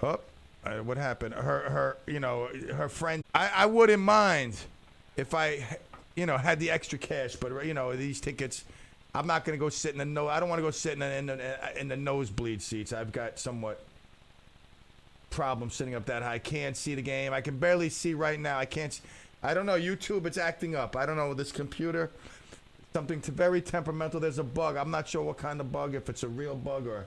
Oh, what happened? Her friend. I wouldn't mind if I, had the extra cash, but these tickets, I'm not gonna go sit in the I don't want to go sit in the nosebleed seats. I've got somewhat problem sitting up that high. I can't see the game. I can barely see right now. I don't know. YouTube, it's acting up. I don't know. This computer, something very temperamental. There's a bug. I'm not sure what kind of bug, if it's a real bug or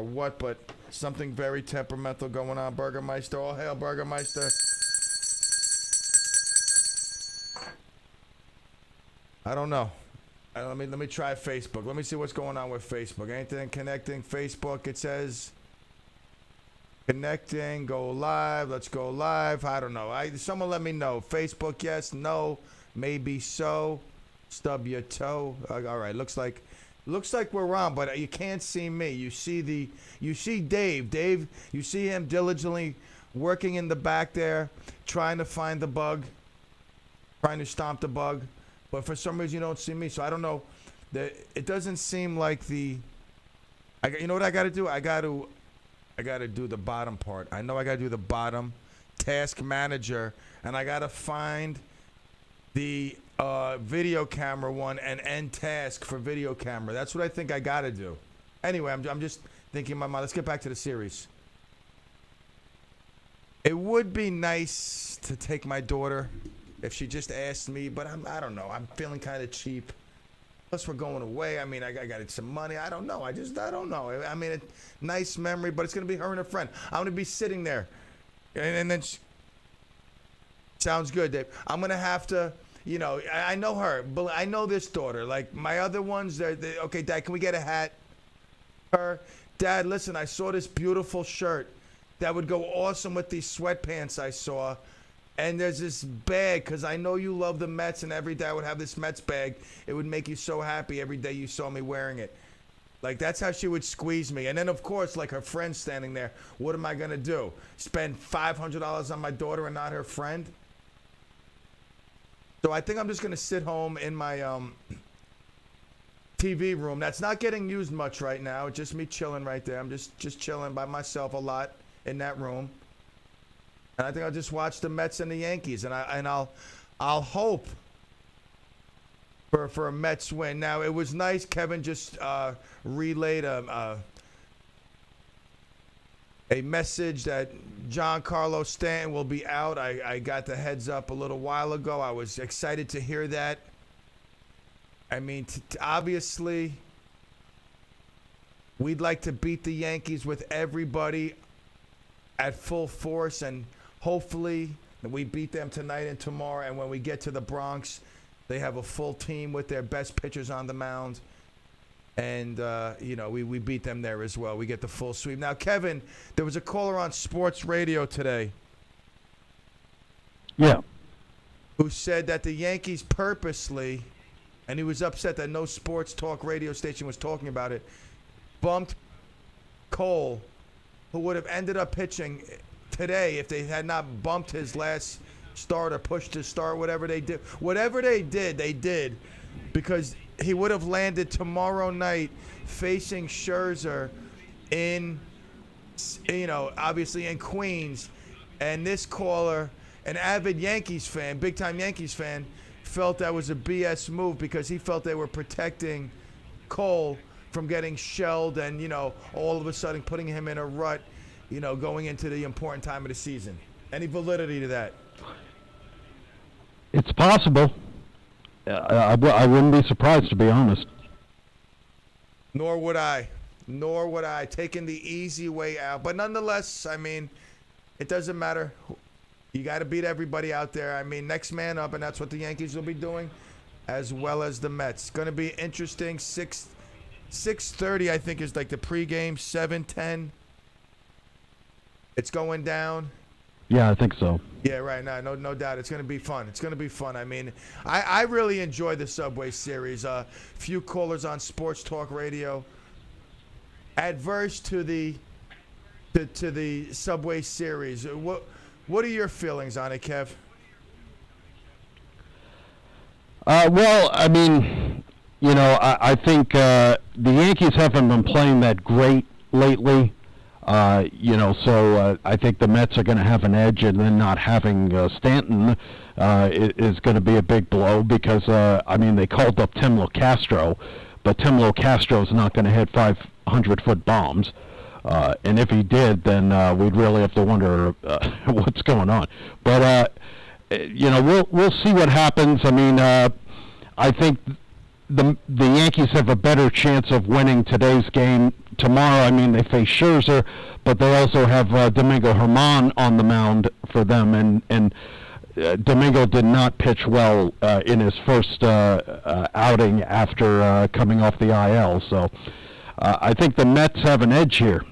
what, but something very temperamental going on. Burgermeister, all hail Burgermeister. I don't know. Let me try Facebook. Let me see what's going on with Facebook. Anything connecting? Facebook, it says connecting, go live. Let's go live. I don't know. Someone let me know. Facebook, yes, no, maybe so. Stub your toe. All right, looks like we're on, but you can't see me. You see Dave. Dave, you see him diligently working in the back there, trying to find the bug, trying to stomp the bug. But for some reason you don't see me, so I don't know. It doesn't seem like you know what I got to do? I got to do the bottom part. I know I got to do the bottom task manager, and I got to find the video camera one and end task for video camera. That's what I think I got to do. Anyway, I'm just thinking in my mind. Let's get back to the series. It would be nice to take my daughter if she just asked me, but I don't know. I'm feeling kind of cheap. Plus, we're going away. I mean, I got some money. I don't know. I don't know. I mean, nice memory, but it's going to be her and her friend. I'm going to be sitting there. And then sounds good, Dave. I'm going to have to, I know her, but I know this daughter. Like, my other ones, they're okay, Dad, can we get a hat? Her, Dad, listen, I saw this beautiful shirt that would go awesome with these sweatpants I saw. And there's this bag, because I know you love the Mets, and every day I would have this Mets bag. It would make you so happy every day you saw me wearing it. Like, that's how she would squeeze me. And then, of course, like her friend standing there, what am I going to do? Spend $500 on my daughter and not her friend? So I think I'm just going to sit home in my TV room. That's not getting used much right now. It's just me chilling right there. I'm just chilling by myself a lot in that room. And I think I'll just watch the Mets and the Yankees, and I'll hope for a Mets win. Now, it was nice. Kevin just relayed a message that Giancarlo Stanton will be out. I got the heads up a little while ago. I was excited to hear that. I mean, obviously, we'd like to beat the Yankees with everybody at full force, and hopefully we beat them tonight and tomorrow, and when we get to the Bronx, they have a full team with their best pitchers on the mound, and we beat them there as well. We get the full sweep. Now, Kevin, there was a caller on sports radio today who said that the Yankees purposely, and he was upset that no sports talk radio station was talking about it, bumped Cole, who would have ended up pitching today if they had not bumped his last start or pushed his start, whatever they did. Whatever they did, because he would have landed tomorrow night facing Scherzer in, obviously in Queens. And this caller, an avid Yankees fan, big-time Yankees fan, felt that was a BS move because he felt they were protecting Cole from getting shelled and, all of a sudden putting him in a rut, going into the important time of the season. Any validity to that? It's possible. I wouldn't be surprised, to be honest. Nor would I. Taking the easy way out. But nonetheless, I mean, it doesn't matter. You got to beat everybody out there. I mean, next man up, and that's what the Yankees will be doing, as well as the Mets. Going to be interesting. 6:30, I think, is like the pregame. 7:10. It's going down. Yeah, I think so. Yeah, right. No doubt. It's going to be fun. I mean, I really enjoy the Subway Series. Few callers on Sports Talk Radio adverse to the Subway Series. What are your feelings on it, Kev? Well, I mean, I think the Yankees haven't been playing that great lately. So I think the Mets are going to have an edge, and then not having Stanton is going to be a big blow because, they called up Tim LoCastro, but Tim LoCastro is not going to hit 500-foot bombs. And if he did, then we'd really have to wonder what's going on. But, we'll see what happens. I think the Yankees have a better chance of winning today's game. Tomorrow, they face Scherzer, but they also have Domingo Germán on the mound for them, and Domingo did not pitch well in his first outing after coming off the IL. So I think the Mets have an edge here.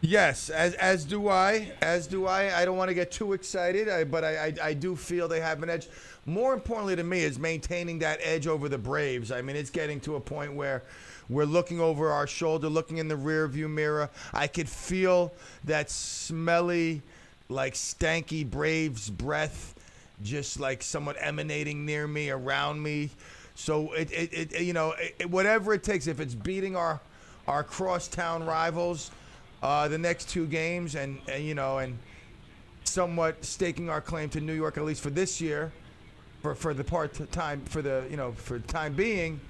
Yes, as do I. I don't want to get too excited, but I do feel they have an edge. More importantly to me is maintaining that edge over the Braves. It's getting to a point where we're looking over our shoulder, looking in the rearview mirror. I could feel that smelly, like stanky Braves breath, just like someone emanating near me, around me. So whatever it takes, if it's beating our crosstown rivals, the next two games, and somewhat staking our claim to New York, at least for this year, for the time being,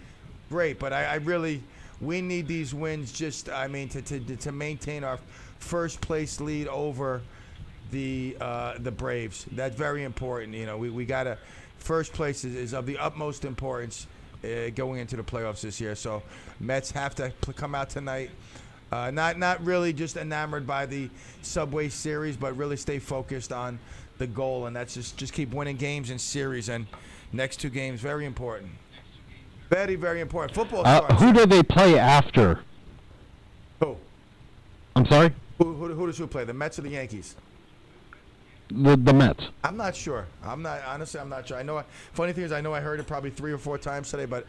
great. But I really, we need these wins just, to maintain our first place lead over the Braves. That's very important. We gotta, first place is of the utmost importance going into the playoffs this year. So Mets have to come out tonight. Not really just enamored by the Subway Series, but really stay focused on the goal, and that's just keep winning games and series. And next two games, very important. Very, very important. Football starts. Who do they play after? Who? I'm sorry? Who does who play? The Mets or the Yankees? The Mets. I'm not sure. I'm not sure. Funny thing is, I know I heard it probably 3 or 4 times today, but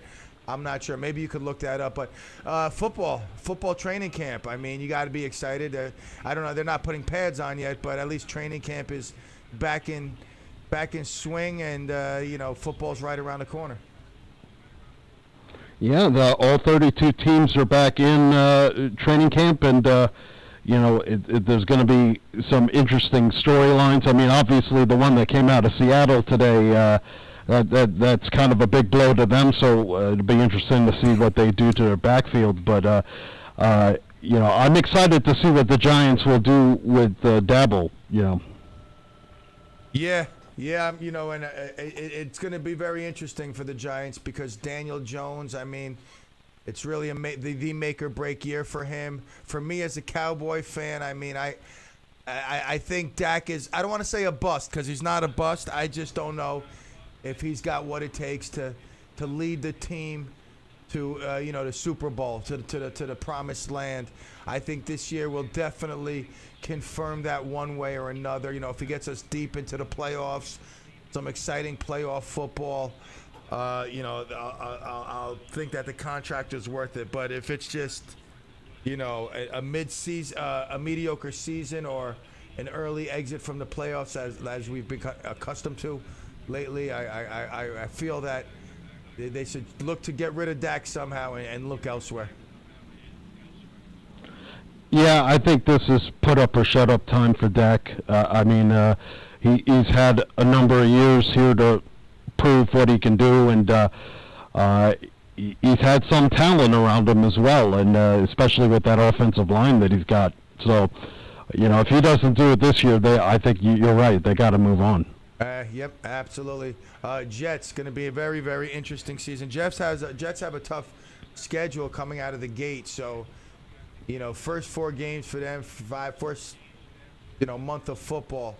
I'm not sure. Maybe you could look that up. But football training camp. You got to be excited. I don't know. They're not putting pads on yet, but at least training camp is back in swing, and football's right around the corner. Yeah, all 32 teams are back in training camp, and there's going to be some interesting storylines. Obviously the one that came out of Seattle today. That's kind of a big blow to them, so it'll be interesting to see what they do to their backfield. But I'm excited to see what the Giants will do with Dabble. Yeah, and it's going to be very interesting for the Giants because Daniel Jones. It's really the make or break year for him. For me as a Cowboy fan, I think Dak is. I don't want to say a bust because he's not a bust. I just don't know if he's got what it takes to lead the team to the Super Bowl, to the promised land. I think this year will definitely confirm that one way or another. If he gets us deep into the playoffs, some exciting playoff football, I'll think that the contract is worth it. But if it's just a mid-season, a mediocre season, or an early exit from the playoffs as we've become accustomed to lately, I feel that they should look to get rid of Dak somehow and look elsewhere. Yeah, I think this is put up or shut up time for Dak. He's had a number of years here to prove what he can do, and he's had some talent around him as well, and especially with that offensive line that he's got. So, if he doesn't do it this year, I think you're right. They got to move on. Yep, absolutely. Jets going to be a very, very interesting season. Jets have a tough schedule coming out of the gate. So, first 4 games for them, first month of football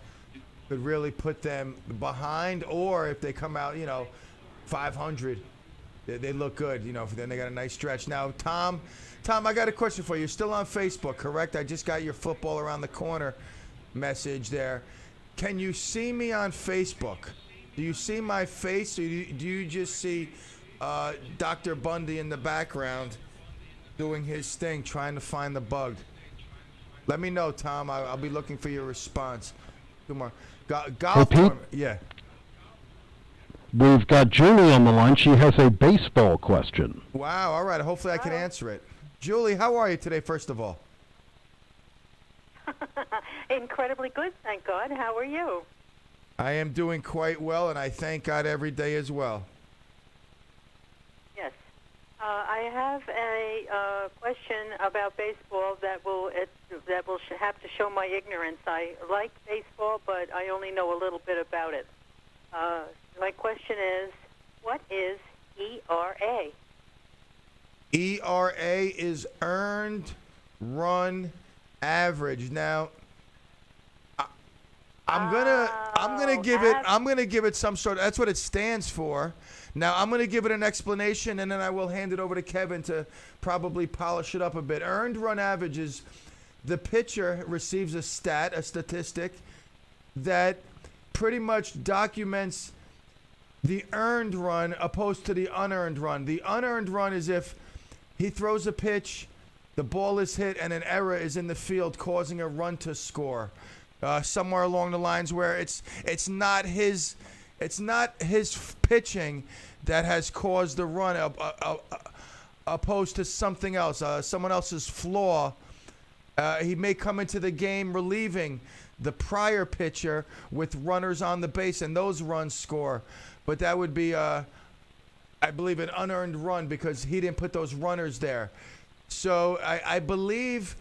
could really put them behind. Or if they come out, 500, they look good. Then they got a nice stretch. Now, Tom, I got a question for you. You're still on Facebook, correct? I just got your football around the corner message there. Can you see me on Facebook? Do you see my face, or do you just see Dr. Bundy in the background doing his thing, trying to find the bug? Let me know, Tom. I'll be looking for your response. Tomorrow. Golf. Pete? Yeah. We've got Julie on the line. She has a baseball question. Wow. All right. Hopefully I can answer it. Julie, how are you today, first of all? Incredibly good, thank God. How are you? I am doing quite well, and I thank God every day as well. Yes. I have a question about baseball that will have to show my ignorance. I like baseball, but I only know a little bit about it. My question is, what is ERA? ERA is earned run average. Now, I'm gonna give it some sort of, that's what it stands for. Now I'm gonna give it an explanation, and then I will hand it over to Kevin to probably polish it up a bit. Earned run average is the pitcher receives a statistic that pretty much documents the earned run opposed to the unearned run. The unearned run is if he throws a pitch, the ball is hit, and an error is in the field, causing a run to score. Somewhere along the lines where it's not his pitching that has caused the run, opposed to something else, someone else's flaw. He may come into the game relieving the prior pitcher with runners on the base, and those runs score. But that would be, I believe, an unearned run because he didn't put those runners there. So I believe